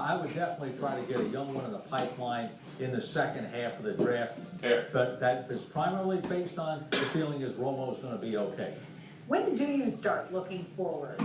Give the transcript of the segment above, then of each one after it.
I would definitely try to get a young one in the pipeline in the second half of the draft. Yeah. But that is primarily based on the feeling is Romo's going to be okay. When do you start looking forward?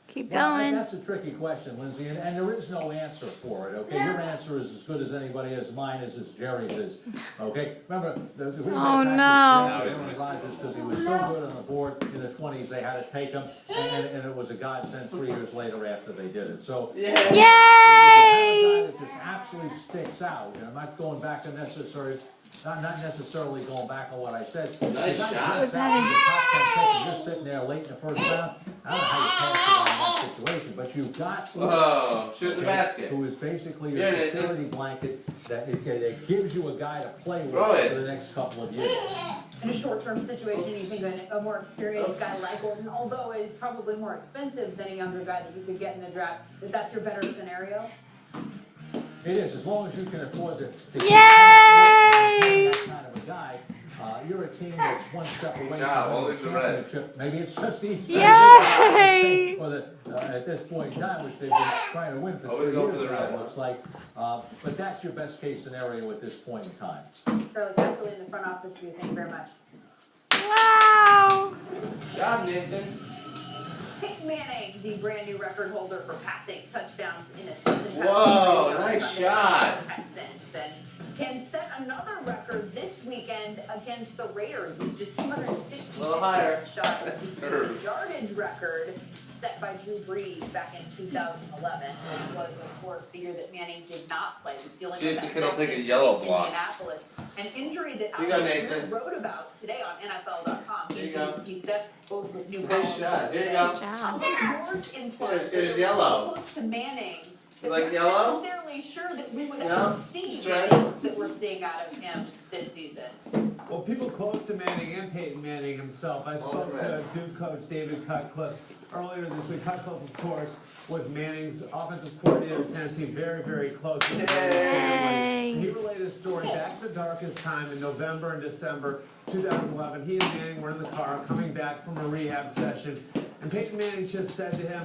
Keep Well, going. that's a tricky question, Lindsay, and there is no answer for it, okay? Your answer is as good as anybody is, mine is as Jerry's is, okay? Remember, the reason Oh, they no. practiced Aaron Rodgers because he was so good on the board in the 20s, they had to take him, and it was a godsend 3 years later after they did it. So, Yay! if you have a guy that just absolutely sticks out, and I'm not going back to not necessarily going back on what I said. Nice shot. Was that you're sitting there late in the first round. I don't know how you pass it on in that situation, but you've got Oh, shoot the basket. who is basically Yeah, your security blanket that gives you a guy to play with Throw it. for the next couple of years. In a short-term situation, you think a more experienced guy like Golden, although is probably more expensive than a younger guy that you could get in the draft, that's your better scenario? It is, as long as you can afford to Yay! that kind of a guy. You're a team that's one step away Yeah, from well, winning it's the a red. championship. Maybe it's just the East. Yay! For the, at this point in time, which they've been trying to win for Always 3 go years for the now, red. it looks like. But that's your best case scenario at this point in time. Charlie Casserly in the front office for you, thank you very much. Wow! Good job, Nathan. Peyton Manning, the brand new record holder for passing touchdowns in a season. Whoa, nice shot. Texans, and can set another record this weekend against the Raiders. He's just 266 A little higher. yards shy of the Sure. season yardage record set by Drew Brees back in 2011. It was, of course, the year that Manning did not play. He was dealing See with if they that couldn't take a broken yellow hip in block. Indianapolis. An injury that You go, Alan Nathan. wrote about today on NFL.com. There you Adrian go. Batista, both with new Nice columns shot. There you today. go. Good job. I think yours implies There's that yellow. we're close to Manning. You But like we're yellow? not necessarily sure that we would Yeah, have seen that's the right. things that we're seeing out of him this season. Well, people close to Manning and Peyton Manning himself. I spoke to Duke coach David Cutcliffe earlier this week. Cutcliffe, of course, was Manning's offensive coordinator in Tennessee, very, very close to the Manning family. And he relayed a story back to the darkest time in November and December 2011. He and Manning were in the car coming back from a rehab session, and Peyton Manning just said to him,